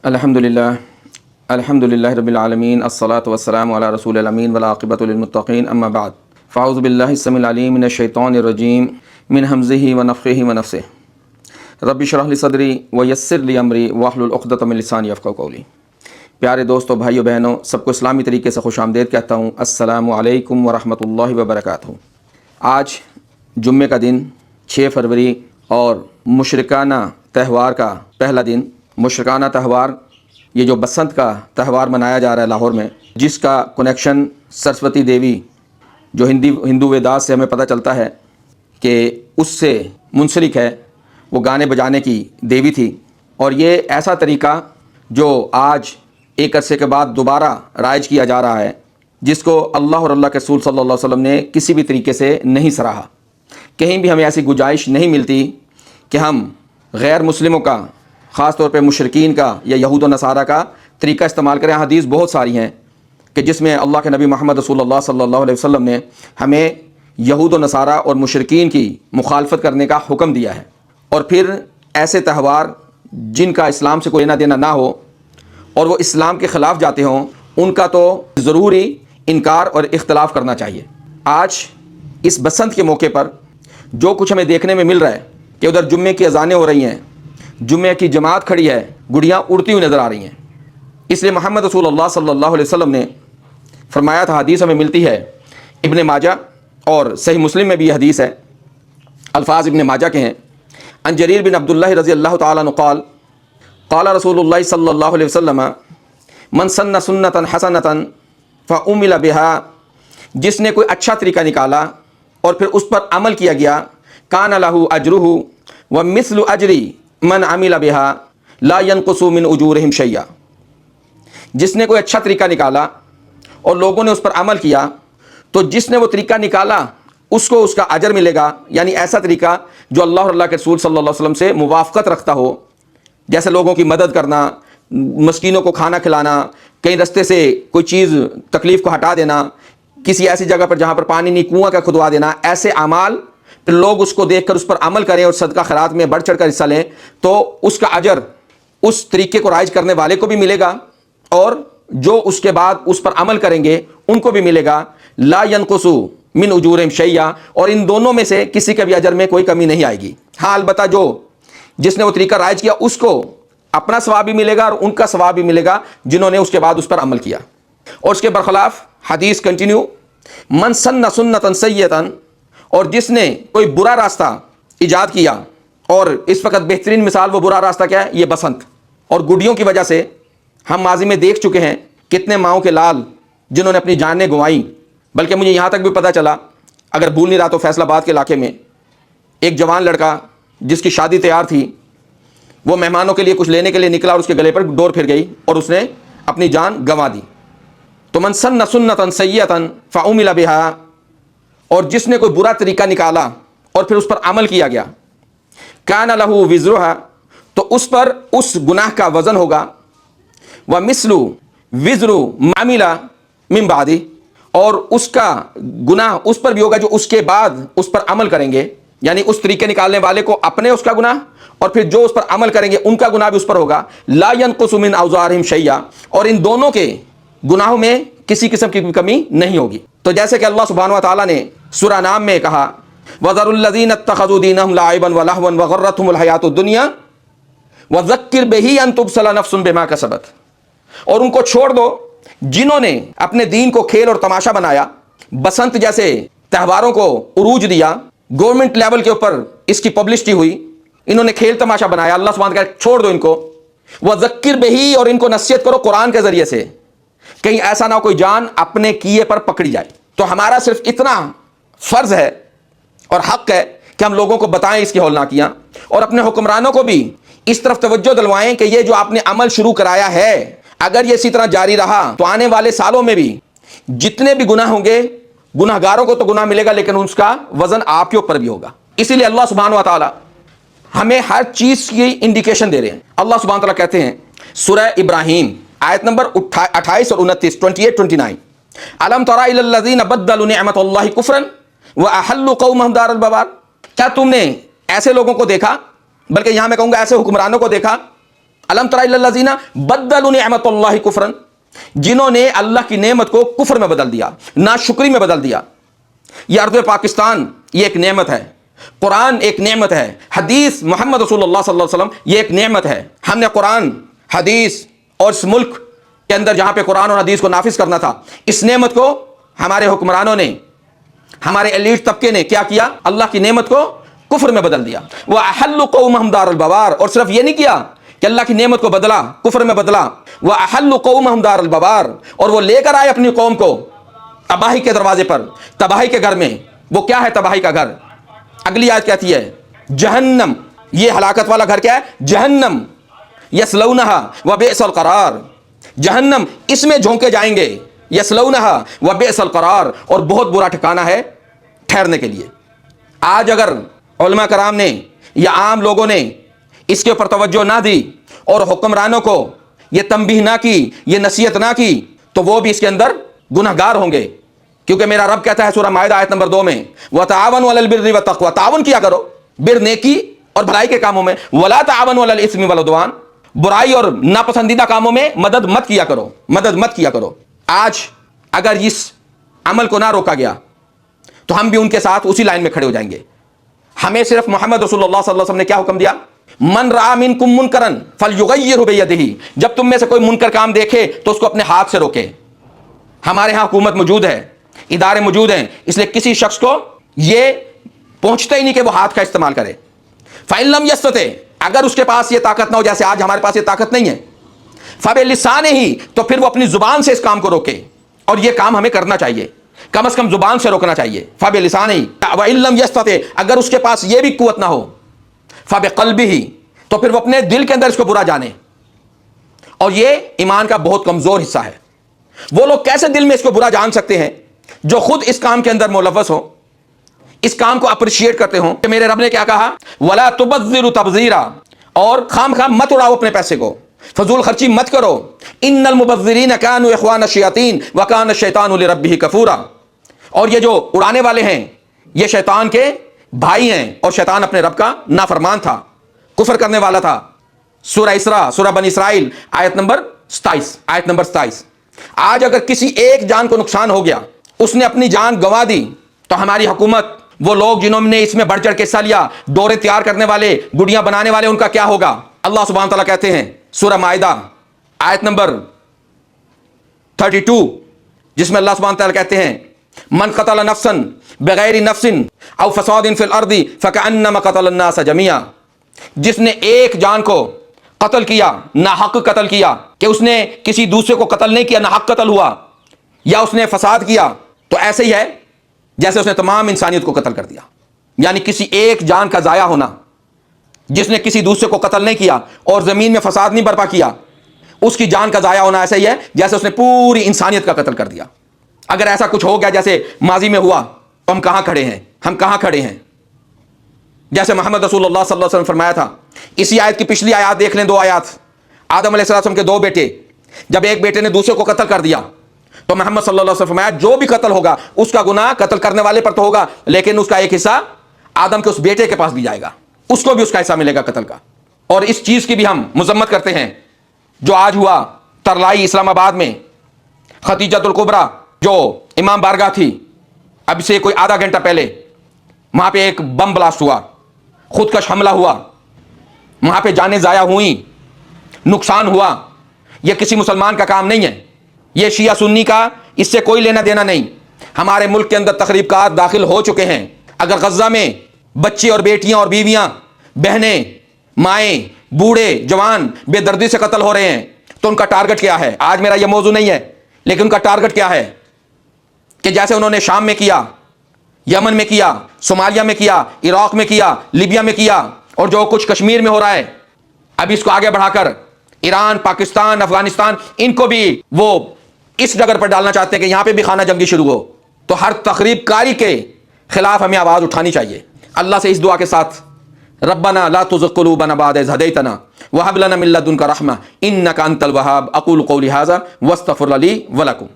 الحمدللہ رب العالمین الصلاۃ والسلام علی رسول الامین والعاقبۃ للمتقین اما بعد فاعوذ باللہ السمیع العلیم من الشیطان الرجیم من ہمزہ ونفخہ ونفثہ رب اشرح لی صدری ویسر لی امری واحلل عقدۃ من لسانی یفقہوا قولی۔ پیارے دوستوں، بھائیو بہنوں، سب کو اسلامی طریقے سے خوش آمدید کہتا ہوں۔ السلام علیکم ورحمۃ اللہ وبرکاتہ۔ آج جمعے کا دن 6 فروری اور مشرکانہ تہوار کا پہلا دن۔ مشرکانہ تہوار یہ جو بسنت کا تہوار منایا جا رہا ہے لاہور میں، جس کا کنیکشن سرسوتی دیوی جو ہندو ویدات سے ہمیں پتہ چلتا ہے کہ اس سے منسلک ہے، وہ گانے بجانے کی دیوی تھی۔ اور یہ ایسا طریقہ جو آج ایک عرصے کے بعد دوبارہ رائج کیا جا رہا ہے، جس کو اللہ اور اللہ کے رسول صلی اللہ علیہ وسلم نے کسی بھی طریقے سے نہیں سراہا۔ کہیں بھی ہمیں ایسی گنجائش نہیں ملتی کہ ہم غیر مسلموں کا، خاص طور پہ مشرکین کا یا یہود و نصارہ کا طریقہ استعمال کریں۔ حدیث بہت ساری ہیں کہ جس میں اللہ کے نبی محمد رسول اللہ صلی اللہ علیہ وسلم نے ہمیں یہود و نصارہ اور مشرکین کی مخالفت کرنے کا حکم دیا ہے۔ اور پھر ایسے تہوار جن کا اسلام سے کوئی لینا دینا نہ ہو اور وہ اسلام کے خلاف جاتے ہوں، ان کا تو ضروری انکار اور اختلاف کرنا چاہیے۔ آج اس بسنت کے موقع پر جو کچھ ہمیں دیکھنے میں مل رہا ہے کہ ادھر جمعے کی اذانیں ہو رہی ہیں، جمعہ کی جماعت کھڑی ہے، گڑیاں اڑتی ہوئی نظر آ رہی ہیں۔ اس لیے محمد رسول اللہ صلی اللہ علیہ وسلم نے فرمایا تھا، حدیث ہمیں ملتی ہے ابن ماجہ اور صحیح مسلم میں بھی یہ حدیث ہے، الفاظ ابن ماجہ کے ہیں۔ عن جریر بن عبداللہ رضی اللہ تعالیٰ عنہ قال قال رسول اللہ صلی اللہ علیہ وسلم من سن سنتا حسنتا فعمل بها، جس نے کوئی اچھا طریقہ نکالا اور پھر اس پر عمل کیا گیا، کان لہ اجرہ ومثل اجر من عمل بها لا ينقص من اجورہم شیئا۔ جس نے کوئی اچھا طریقہ نکالا اور لوگوں نے اس پر عمل کیا، تو جس نے وہ طریقہ نکالا اس کو اس کا اجر ملے گا، یعنی ایسا طریقہ جو اللہ اور اللہ کے رسول صلی اللہ علیہ وسلم سے موافقت رکھتا ہو، جیسے لوگوں کی مدد کرنا، مسکینوں کو کھانا کھلانا، کہیں رستے سے کوئی چیز تکلیف کو ہٹا دینا، کسی ایسی جگہ پر جہاں پر پانی نہیں، کنواں کا کھدوا دینا۔ ایسے اعمال پھر لوگ اس کو دیکھ کر اس پر عمل کریں اور صدقہ خیرات میں بڑھ چڑھ کر حصہ لیں، تو اس کا اجر اس طریقے کو رائج کرنے والے کو بھی ملے گا اور جو اس کے بعد اس پر عمل کریں گے ان کو بھی ملے گا۔ لا ينقص من اجورہم شیئا، اور ان دونوں میں سے کسی کے بھی اجر میں کوئی کمی نہیں آئے گی۔ ہاں، البتہ جس نے وہ طریقہ رائج کیا اس کو اپنا ثواب بھی ملے گا اور ان کا ثواب بھی ملے گا جنہوں نے اس کے بعد اس پر عمل کیا۔ اور اس کے برخلاف حدیث کنٹینیو، من سن سنتا سیئتا، اور جس نے کوئی برا راستہ ایجاد کیا، اور اس وقت بہترین مثال وہ برا راستہ کیا ہے؟ یہ بسنت اور گڈیوں کی وجہ سے ہم ماضی میں دیکھ چکے ہیں کتنے ماؤں کے لال جنہوں نے اپنی جانیں گنوائیں۔ بلکہ مجھے یہاں تک بھی پتہ چلا، اگر بھول نہیں رہا تو فیصل آباد کے علاقے میں ایک جوان لڑکا جس کی شادی تیار تھی، وہ مہمانوں کے لیے کچھ لینے کے لیے نکلا اور اس کے گلے پر ڈور پھر گئی اور اس نے اپنی جان گنوا دی۔ تو من سن سنتا سیئتا فعمل بها، اور جس نے کوئی برا طریقہ نکالا اور پھر اس پر عمل کیا گیا، کان لہ وزرھا، تو اس پر اس گناہ کا وزن ہوگا، ومثل وزر من عمل من بعدہ، اور اس کا گناہ اس پر بھی ہوگا جو اس کے بعد اس پر عمل کریں گے، یعنی اس طریقے نکالنے والے کو اپنے اس کا گناہ اور پھر جو اس پر عمل کریں گے ان کا گناہ بھی اس پر ہوگا۔ لا ينقص من اوزارہم شیئا، اور ان دونوں کے گناہوں میں کسی قسم کی کمی نہیں ہوگی۔ تو جیسے کہ اللہ سبحانہ و تعالیٰ نے سورہ نام میں کہا، وَذَرُوا الَّذِينَ اتَّخَذُوا دِينَهُمْ لَعِبًا وَلَهْوًا وَغَرَّتْهُمُ الْحَيَاةُ الدُّنْيَا وَذَكِّرْ بِهِ أَن تُبْصَلَ نَفْسٌ بِمَا كَسَبَتْ، اور ان کو چھوڑ دو جنہوں نے اپنے دین کو کھیل اور تماشا بنایا، بسنت جیسے تہواروں کو عروج دیا، گورنمنٹ لیول کے اوپر اس کی پبلسٹی ہوئی، انہوں نے کھیل تماشا بنایا۔ اللہ سبحانہ وتعالیٰ چھوڑ دو ان کو، وَذَكِّرْ بِهِ، اور ان کو نصیحت کرو قرآن کے ذریعے سے، کہیں ایسا نہ ہو کوئی جان اپنے کیے پر پکڑی جائے۔ تو ہمارا صرف اتنا فرض ہے اور حق ہے کہ ہم لوگوں کو بتائیں اس کی ہولناکیاں، اور اپنے حکمرانوں کو بھی اس طرف توجہ دلوائیں کہ یہ جو آپ نے عمل شروع کرایا ہے، اگر یہ اسی طرح جاری رہا تو آنے والے سالوں میں بھی جتنے بھی گناہ ہوں گے، گناہ گاروں کو تو گناہ ملے گا لیکن اس کا وزن آپ کے اوپر بھی ہوگا۔ اسی لیے اللہ سبحانہ و تعالیٰ ہمیں ہر چیز کی انڈیکیشن دے رہے ہیں۔ اللہ سبحانہ و تعالیٰ کہتے ہیں سورہ ابراہیم آیت نمبر 28 اور 29، 28-29، الم تر الی الذین بدلوا نعمت اللہ کفرا واحلوا قومهم دار البوار، کیا تم نے ایسے لوگوں کو دیکھا، بلکہ یہاں میں کہوں گا ایسے حکمرانوں کو دیکھا अलम तरा इल्लल लज़ीना बद्दलू निअमतल्लाहि कुफ्रन, जिन्होंने अल्लाह की नेमत को कुफ्र में बदल दिया, नाशुक्री में बदल दिया। ये अर्ज़ पाकिस्तान ये एक नेमत है, कुरान एक नेमत है, हदीस मोहम्मद रसूलुल्लाह सल्लल्लाहु अलैहि वसल्लम ये एक नेमत है। हमने कुरान हदीस और इस मुल्क के अंदर जहाँ पे कुरान और हदीस को नाफिज करना था, इस नेमत को हमारे हुक्मरानों ने, हमारे एलीट तबके ने क्या किया, अल्लाह की नेमत को कुफ्र में बदल दिया। वह अहल्लु कौमहुम दारुल बवार, और सिर्फ ये नहीं किया कि अल्लाह की नेमत को बदला, कुफ्र में बदला। वह अहल्लु कौमहुम दारुल बवार, और वो लेकर आए अपनी कौम को तबाही के दरवाजे पर, तबाही के घर में। वो क्या है तबाही का घर? अगली आयत कहती है जहन्नम, ये हलाकत वाला घर क्या है? जहन्नम। यसलौनहा व बिअसल करार, जहन्नम इसमें झोंके जाएंगे। यसलौनहा व बिअसल करार, और बहुत बुरा ठिकाना है ठहरने के लिए। आज अगर उलमा कराम ने या आम लोगों ने इसके ऊपर तवज्जो ना दी और हुक्मरानों को ये तंबीह ना की, ये नसीहत ना की, तो वो भी इसके अंदर गुनहगार होंगे। क्योंकि मेरा रब कहता है सूरह माइदा आयत नंबर 2 में, वताअवनु अलल बिर्रि व तक़वा, तावन किया करो बिर नेकी और भलाई के कामों में, वला ताअवनु अलल इस्मि वल उद्वान, बुराई और नापसंदीदा कामों में मदद मत किया करो, मदद मत किया करो। आज अगर इस अमल को ना रोका गया तो हम भी उनके साथ उसी लाइन में खड़े हो जाएंगे। हमें सिर्फ मोहम्मद रसूलुल्लाह सल्लल्लाहु अलैहि वसल्लम ने क्या हुक्म दिया? मन रआ मिनकुम मुनकरन फलयुगय्यिरहु बियदिही, जब तुम में से कोई मुनकर काम देखे तो उसको अपने हाथ से रोके। हमारे यहाँ हुकूमत मौजूद है, इदारे मौजूद हैं, इसलिए किसी शख्स को ये पहुंचता ही नहीं कि वो हाथ का इस्तेमाल करे। फ़इन लम यस्तते, अगर उसके पास ये ताकत ना हो, जैसे आज हमारे पास ये ताकत नहीं है, फ़बिलिसानिही, तो फिर वो अपनी जुबान से इस काम को रोके। और ये काम हमें करना चाहिए, कम से कम जुबान से रोकना चाहिए। फ़बिलिसानिही व इन लम यस्तते, अगर उसके पास ये भी कुव्वत ना हो, फ़बिक़ल्बिही, तो फिर वो अपने दिल के अंदर इसको बुरा जाने। और ये ईमान का बहुत कमज़ोर हिस्सा है। वो लोग कैसे दिल में इसको बुरा जान सकते हैं जो खुद इस काम के अंदर मुलव्वस हो, इस काम को अप्रिशिएट करते हो कि मेरे रब ने क्या कहा, वला तुबज़्ज़िरु तबज़ीरा, और खाम खाम मत उड़ाओ अपने पैसे को, फजूल खर्ची मत करो। इन्नल मुबज़्ज़िरीन कानू इख़वान शयातीन व कान शैतानु लिरब्बिही कफूरा, और ये जो उड़ाने वाले हैं ये शैतान के भाई हैं, और शैतान अपने रब का नाफरमान था, कुफर करने वाला था। सूरह इसरा, सूरह बनी इसराइल आयत नंबर 27। आज अगर किसी एक जान को नुकसान हो गया, उसने अपनी जान गंवा दी, तो हमारी हुकूमत, वो लोग जिन्होंने इसमें बढ़ चढ़ के हिस्सा लिया, डोरे तैयार करने वाले, गुड़ियां बनाने वाले, उनका क्या होगा? अल्लाह सुब्हानहू तआला कहते हैं सूरह माइदा आयत नंबर 32, जिसमें अल्लाह सुब्हानहू तआला कहते हैं मन क़तल नफ्सन बगैर नफ्सिन औ फसादिन फिल अर्दी फकअन्नमा क़तल अन्नास जमीआ, जिसने एक जान को कत्ल किया, ना हक कत्ल किया, कि उसने किसी दूसरे को कत्ल नहीं किया, ना हक कत्ल हुआ, या उसने फसाद किया, तो ऐसे ही है जैसे उसने तमाम इंसानियत को कत्ल कर दिया। यानी किसी एक जान का ज़ाया होना, जिसने किसी दूसरे को कत्ल नहीं किया और ज़मीन में फसाद नहीं बर्पा किया, उसकी जान का ज़ाया होना ऐसा ही है जैसे उसने पूरी इंसानियत का कत्ल कर दिया। अगर ऐसा कुछ हो गया जैसे माजी में हुआ, तो हम कहाँ खड़े हैं? हम कहाँ खड़े हैं? जैसे मोहम्मद रसूलुल्लाह सल्लल्लाहु अलैहि वसल्लम फरमाया था, इसी आयत की पिछली आयत देख लें, 2 आयत, आदम अलैहिस्सलाम के 2 बेटे, जब एक बेटे ने दूसरे को कत्ल कर दिया, तो मोहम्मद सल्लल्लाहु अलैहि वसल्लम फरमाया जो भी कत्ल होगा उसका गुनाह कत्ल करने वाले पर तो होगा, लेकिन उसका एक हिस्सा आदम के उस बेटे के पास भी जाएगा, उसको भी उसका हिस्सा मिलेगा कत्ल का। और इस चीज़ की भी हम मजम्मत करते हैं जो आज हुआ तरलाई इस्लामाबाद में, खतीजतुल कुबरा जो इमाम बारगाह थी, अब से कोई आधा घंटा पहले वहाँ पे एक बम ब्लास्ट हुआ, खुदकश हमला हुआ, वहाँ पे जानें ज़ाया हुई, नुकसान हुआ। यह किसी मुसलमान का काम नहीं है, यह शिया सुन्नी का इससे कोई लेना देना नहीं। हमारे मुल्क के अंदर तखरीबकार दाखिल हो चुके हैं। अगर गज़ा में बच्चे और बेटियां और बीवियां, बहनें, माएँ, बूढ़े, जवान बेदर्दी से कत्ल हो रहे हैं, तो उनका टारगेट क्या है? आज मेरा यह मौजू नहीं है, लेकिन उनका टारगेट क्या है कि जैसे उन्होंने शाम में किया, यमन में किया, सोमालिया में किया, इराक में किया, लीबिया में किया, और जो कुछ कश्मीर में हो रहा है, अब इसको आगे बढ़ाकर ईरान, पाकिस्तान, अफगानिस्तान, इनको भी वो इस डगर पर डालना चाहते हैं कि यहां पे भी खाना जंगी शुरू हो। तो हर तखरीबकारी के खिलाफ हमें आवाज़ उठानी चाहिए। अल्लाह से इस दुआ के साथ, रब्बना ला तुज़िग़ क़ुलूबना बअद इज़ हदैतना व हब लना मिन लदुनका रहमा इन्नका अंतल वहाब। अक़ूलु क़ौली हाज़ा वस्तग़फ़िर ली व लकुम।